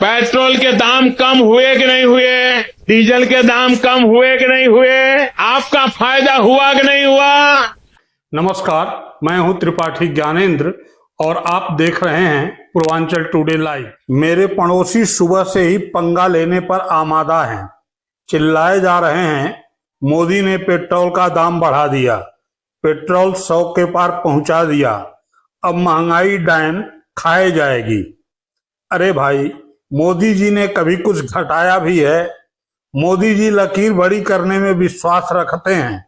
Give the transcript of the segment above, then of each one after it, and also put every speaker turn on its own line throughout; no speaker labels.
Petrol के दाम कम हुए कि नहीं हुए? डीजल के दाम कम हुए कि नहीं हुए? आपका फायदा हुआ कि नहीं हुआ?
नमस्कार, मैं हूं त्रिपाठी ज्ञानेंद्र और आप देख रहे हैं पूर्वांचल टुडे लाइव। मेरे पड़ोसी सुबह से ही पंगा लेने पर आमादा हैं। चिल्लाए जा रहे हैं मोदी ने पेट्रोल का दाम बढ़ा दिया, पेट्रोल 100 के पार पहुंचा दिया, अब महंगाई डायन खाए जाएगी। अरे भाई, मोदी जी ने कभी कुछ घटाया भी है? मोदी जी लकीर बड़ी करने में विश्वास रखते हैं।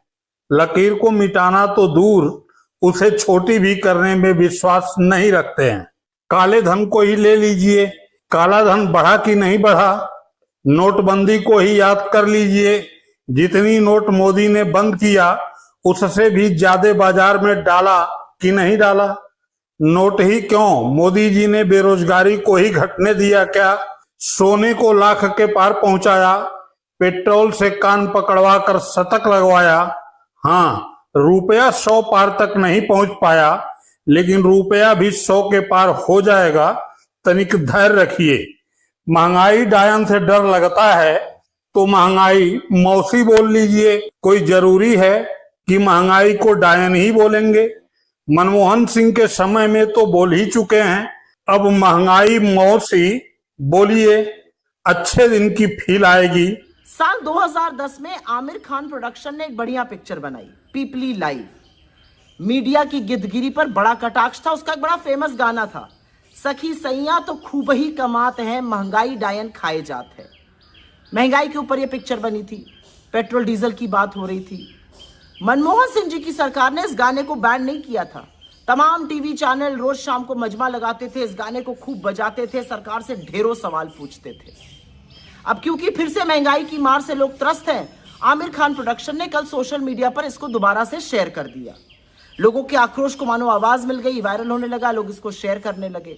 लकीर को मिटाना तो दूर, उसे छोटी भी करने में विश्वास नहीं रखते हैं। काले धन को ही ले लीजिए, काला धन बढ़ा कि नहीं बढ़ा? नोटबंदी को ही याद कर लीजिए, जितनी नोट मोदी ने बंद किया उससे भी ज्यादा बाजार में डाला कि नहीं डाला? नोट ही क्यों, मोदी जी ने बेरोजगारी को ही घटने दिया क्या? सोने को लाख के पार पहुंचाया, पेट्रोल से कान पकड़वा कर शतक लगवाया। हाँ, रुपया 100 पार तक नहीं पहुंच पाया, लेकिन रुपया भी 100 के पार हो जाएगा। तनिक धैर्य रखिए। महंगाई डायन से डर लगता है तो महंगाई मौसी बोल लीजिए। कोई जरूरी है कि महंगाई को डायन ही बोलेंगे? मनमोहन सिंह के समय में तो बोल ही चुके हैं, अब महंगाई मौसी बोलिए, अच्छे दिन की फील आएगी।
साल 2010 में आमिर खान प्रोडक्शन ने एक बढ़िया पिक्चर बनाई, पीपली लाइव। मीडिया की गिद्धगिरी पर बड़ा कटाक्ष था। उसका एक बड़ा फेमस गाना था, सखी सैया तो खूब ही कमात है, महंगाई डायन खाए जात है। महंगाई के ऊपर यह पिक्चर बनी थी, पेट्रोल डीजल की बात हो रही थी। मनमोहन सिंह जी की सरकार ने इस गाने को बैन नहीं किया था। तमाम टीवी चैनल रोज शाम को मजमा लगाते थे, इस गाने को खूब बजाते थे, सरकार से ढेरों सवाल पूछते थे। अब क्योंकि फिर से महंगाई की मार से लोग त्रस्त हैं, आमिर खान प्रोडक्शन ने कल सोशल मीडिया पर इसको दोबारा से शेयर कर दिया। लोगों के आक्रोश को मानो आवाज मिल गई, वायरल होने लगा, लोग इसको शेयर करने लगे।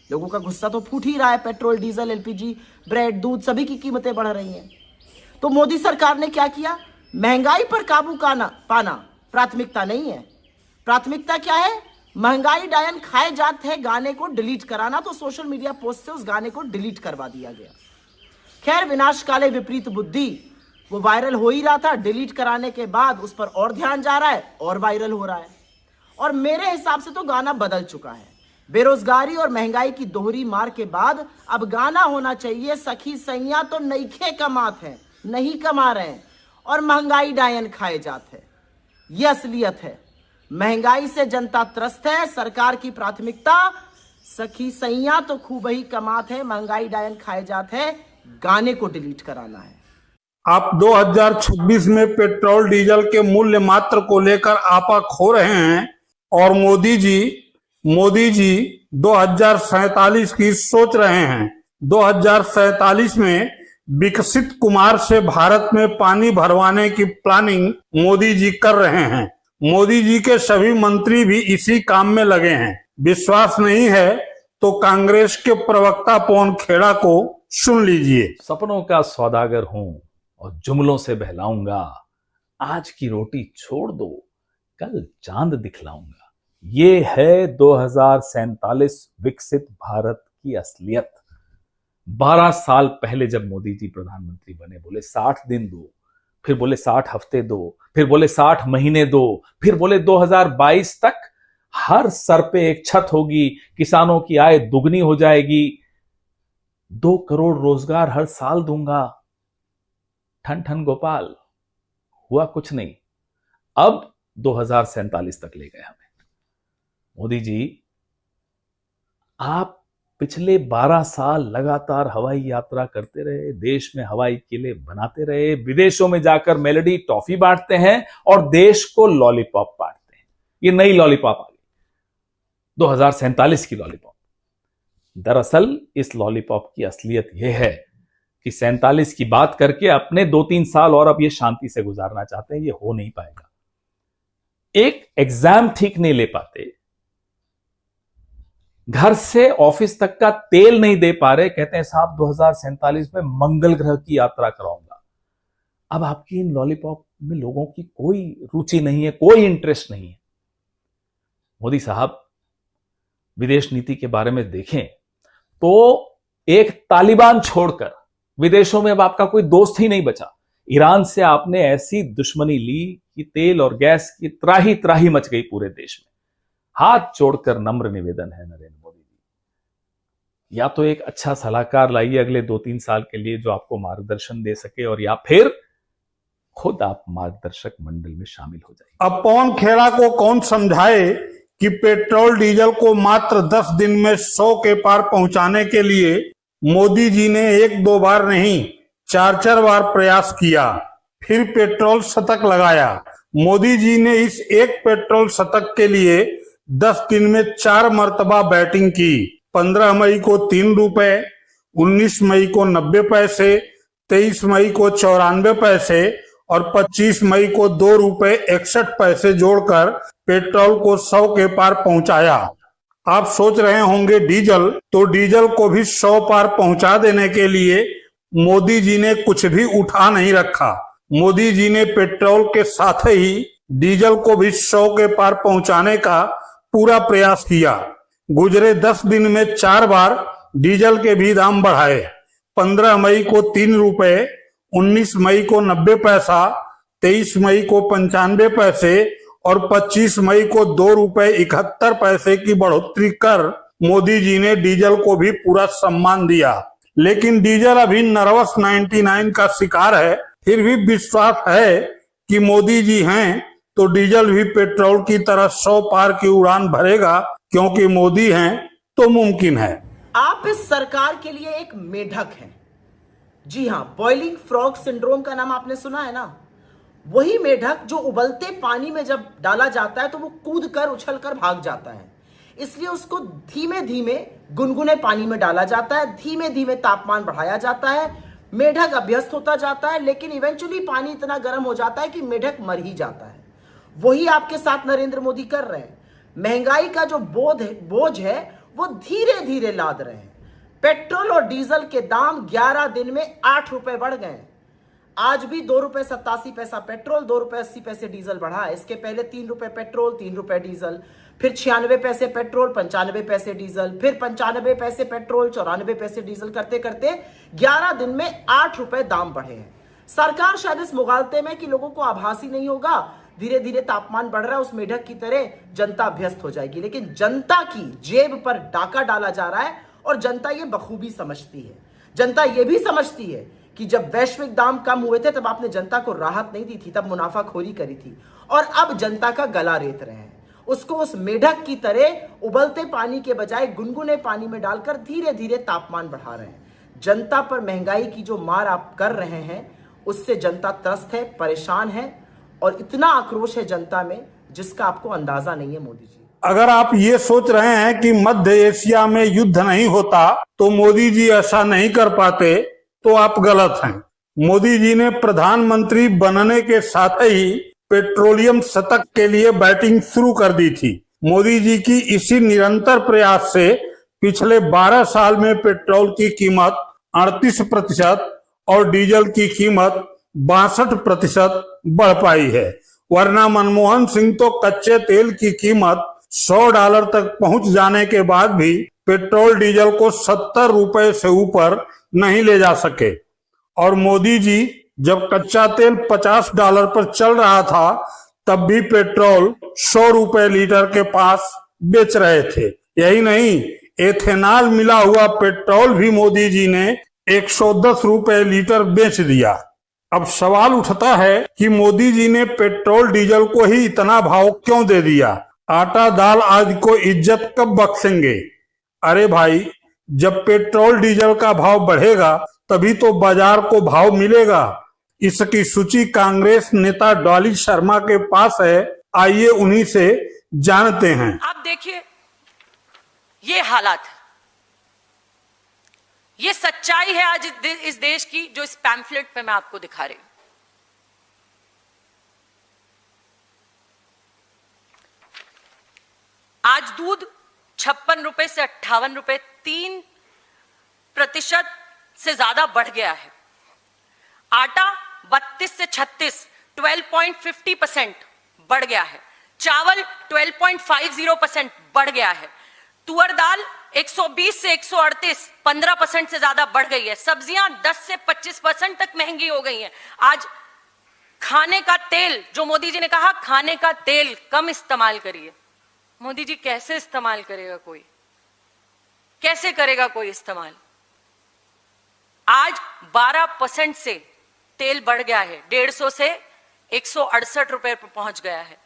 लोगों का गुस्सा तो फूट ही रहा है। पेट्रोल, डीजल, एलपीजी, ब्रेड, दूध सभी की कीमतें बढ़ रही हैं। तो मोदी सरकार ने क्या किया? महंगाई पर काबू पाना प्राथमिकता नहीं है। प्राथमिकता क्या है? महंगाई डायन खाए जात है गाने को डिलीट कराना। तो सोशल मीडिया पोस्ट से उस गाने को डिलीट करवा दिया गया। खैर, विनाश काले विपरीत बुद्धि, वो वायरल हो ही रहा था। डिलीट कराने के बाद उस पर और ध्यान जा रहा है और वायरल हो रहा है। और मेरे हिसाब से तो गाना बदल चुका है। बेरोजगारी और महंगाई की दोहरी मार के बाद अब गाना होना चाहिए, सखी सैया तो नईखे कमात है, नहीं कमा रहे हैं और महंगाई डायन खाए जात है। ये असलियत है। महंगाई से जनता त्रस्त है, सरकार की प्राथमिकता सखी सैया तो खूब ही कमात है, महंगाई डायन खाए जात है, गाने को डिलीट कराना है।
आप 2026 में पेट्रोल डीजल के मूल्य मात्र को लेकर आपा खो रहे हैं और मोदी जी 2047 की सोच रहे हैं। 2047 में विकसित कुमार से भारत में पानी भरवाने की प्लानिंग मोदी जी कर रहे हैं। मोदी जी के सभी मंत्री भी इसी काम में लगे हैं। विश्वास नहीं है तो कांग्रेस के प्रवक्ता पवन खेड़ा को सुन लीजिए।
सपनों का सौदागर हूं और जुमलों से बहलाऊंगा, आज की रोटी छोड़ दो, कल चांद दिखलाऊंगा। ये है 2047 विकसित भारत की असलियत। 12 साल पहले जब मोदी जी प्रधानमंत्री बने, बोले 60 दिन दो, फिर बोले 60 हफ्ते दो, फिर बोले 60 महीने दो, फिर बोले 2022 तक हर सर पे एक छत होगी, किसानों की आय दुगनी हो जाएगी, 2 करोड़ रोजगार हर साल दूंगा। ठन ठन गोपाल, हुआ कुछ नहीं। अब 2047 तक ले गए हमें। मोदी जी, आप पिछले 12 साल लगातार हवाई यात्रा करते रहे, देश में हवाई किले बनाते रहे, विदेशों में जाकर मेलोडी टॉफी बांटते हैं और देश को लॉलीपॉप बांटते हैं। ये नई लॉलीपॉप आ गई, 2047 की लॉलीपॉप। दरअसल इस लॉलीपॉप की असलियत यह है कि 47 की बात करके अपने 2-3 साल और अब ये शांति से गुजारना चाहते हैं। ये हो नहीं पाएगा। एक एग्जाम ठीक नहीं ले पाते, घर से ऑफिस तक का तेल नहीं दे पा रहे, कहते हैं साहब 2047 में मंगल ग्रह की यात्रा कराऊंगा। अब आपकी इन लॉलीपॉप में लोगों की कोई रुचि नहीं है, कोई इंटरेस्ट नहीं है। मोदी साहब, विदेश नीति के बारे में देखें तो एक तालिबान छोड़कर विदेशों में अब आपका कोई दोस्त ही नहीं बचा। ईरान से आपने ऐसी दुश्मनी ली कि तेल और गैस की त्राही त्राही मच गई पूरे देश में। हाथ जोड़कर नम्र निवेदन है नरेंद्र मोदी जी, या तो एक अच्छा सलाहकार लाइए अगले 2-3 साल के लिए जो आपको मार्गदर्शन दे सके, और या फिर खुद आप मार्गदर्शक मंडल में शामिल हो जाइए।
अब पवन खेड़ा को कौन समझाए कि पेट्रोल डीजल को मात्र 10 दिन में 100 के पार पहुंचाने के लिए मोदी जी ने 1-2 बार नहीं 4-4 बार प्रयास किया, फिर पेट्रोल शतक लगाया। मोदी जी ने इस एक पेट्रोल शतक के लिए 10 दिन में 4 मर्तबा बैटिंग की। 15 मई को 3 रुपए, 19 मई को 90 पैसे, 23 मई को 94 पैसे और 25 मई को 2 रुपए 61 पैसे जोड़कर पेट्रोल को 100 के पार पहुंचाया। आप सोच रहे होंगे डीजल, तो डीजल को भी 100 पार पहुंचा देने के लिए मोदी जी ने कुछ भी उठा नहीं रखा। मोदी जी ने पेट्रोल के साथ ही डीजल को भी 100 के पार पहुंचाने का पूरा प्रयास किया। गुजरे 10 दिन में 4 बार डीजल के भी दाम बढ़ाए। 15 मई को 3 रुपए, 19 मई को 90 पैसा, 23 मई को 95 पैसे और 25 मई को 2 रुपए 71 पैसे की बढ़ोतरी कर मोदी जी ने डीजल को भी पूरा सम्मान दिया। लेकिन डीजल अभी नर्वस 99 का शिकार है। फिर भी विश्वास है कि मोदी जी हैं तो डीजल भी पेट्रोल की तरह 100 पार की उड़ान भरेगा, क्योंकि मोदी हैं तो मुमकिन है।
आप इस सरकार के लिए एक मेढक हैं। जी हां, बॉइलिंग फ्रॉग सिंड्रोम का नाम आपने सुना है ना। वही मेढक जो उबलते पानी में जब डाला जाता है तो वो कूद कर उछल कर भाग जाता है। इसलिए उसको धीमे धीमे गुनगुने पानी में डाला जाता है, धीमे धीमे तापमान बढ़ाया जाता है, मेढक अभ्यस्त होता जाता है, लेकिन इवेंचुअली पानी इतना गर्म हो जाता है कि मेढक मर ही जाता है। वही आपके साथ नरेंद्र मोदी कर रहे हैं। महंगाई का जो बोझ है वो धीरे धीरे लाद रहे हैं। पेट्रोल और डीजल के दाम 11 दिन में 8 रुपए बढ़ गए। आज भी 2 रुपए 87 पैसा पेट्रोल, 2 रुपए 80 पैसे डीजल बढ़ा है। इसके पहले 3 रुपए पेट्रोल, 3 रुपए डीजल, फिर 96 पैसे पेट्रोल, 95 पैसे डीजल, फिर 95 पैसे पेट्रोल, 94 पैसे डीजल, करते करते 11 दिन में 8 रुपए दाम बढ़े हैं। सरकार शायद इस मुगालते में कि लोगों को आभास ही नहीं होगा, धीरे धीरे तापमान बढ़ रहा है, उस मेढक की तरह जनता अभ्यस्त हो जाएगी। लेकिन जनता की जेब पर डाका डाला जा रहा है और जनता ये बखूबी समझती है। जनता ये भी समझती है कि जब वैश्विक दाम कम हुए थे तब आपने जनता को राहत नहीं दी थी, तब मुनाफाखोरी करी थी, और अब जनता का गला रेत रहे हैं। उसको उस मेढक की तरह उबलते पानी के बजाय गुनगुने पानी में डालकर धीरे धीरे तापमान बढ़ा रहे हैं। जनता पर महंगाई की जो मार आप कर रहे हैं उससे जनता त्रस्त है, परेशान है, और इतना आक्रोश है जनता में जिसका आपको अंदाजा नहीं है। मोदी जी,
अगर आप ये सोच रहे हैं कि मध्य एशिया में युद्ध नहीं होता तो मोदी जी ऐसा नहीं कर पाते, तो आप गलत हैं। मोदी जी ने प्रधानमंत्री बनने के साथ ही पेट्रोलियम शतक के लिए बैटिंग शुरू कर दी थी। मोदी जी की इसी निरंतर प्रयास से पिछले 12 साल में पेट्रोल की कीमत 38% और डीजल की कीमत 62% बढ़ पाई है। वरना मनमोहन सिंह तो कच्चे तेल की कीमत $100 तक पहुंच जाने के बाद भी पेट्रोल डीजल को 70 रुपए से ऊपर नहीं ले जा सके। और मोदी जी जब कच्चा तेल $50 पर चल रहा था तब भी पेट्रोल 100 रुपए लीटर के पास बेच रहे थे। यही नहीं, एथेनॉल मिला हुआ पेट्रोल भी मोदी जी ने 110 रुपए लीटर बेच दिया। अब सवाल उठता है कि मोदी जी ने पेट्रोल डीजल को ही इतना भाव क्यों दे दिया? आटा दाल आदि को इज्जत कब बख्शेंगे? अरे भाई, जब पेट्रोल डीजल का भाव बढ़ेगा तभी तो बाजार को भाव मिलेगा। इसकी सूची कांग्रेस नेता डॉली शर्मा के पास है, आइए उन्हीं से जानते हैं।
आप देखिए, ये हालात है, ये सच्चाई है आज इस देश की, जो इस पैम्फलेट पे मैं आपको दिखा रही हूं। आज दूध 56 रुपए से 58 रुपए, 3% से ज्यादा बढ़ गया है। आटा 32 से 36, 12.50% बढ़ गया है। चावल 12.50% बढ़ गया है। तुअर दाल 120 से 138 15% से ज्यादा बढ़ गई है। सब्जियां 10 से 25% तक महंगी हो गई हैं। आज खाने का तेल, जो मोदी जी ने कहा खाने का तेल कम इस्तेमाल करिए, मोदी जी कैसे इस्तेमाल करेगा कोई? कैसे करेगा कोई इस्तेमाल? आज 12% से तेल बढ़ गया है, 150 से 168 रुपए पर पहुंच गया है।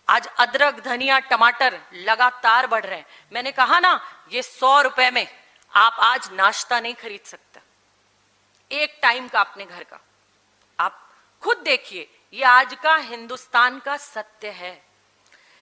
आज अदरक, धनिया, टमाटर लगातार बढ़ रहे हैं। मैंने कहा ना, ये 100 रुपए में आप आज नाश्ता नहीं खरीद सकते, एक टाइम का अपने घर का। आप खुद देखिए, ये आज का हिंदुस्तान का सत्य है।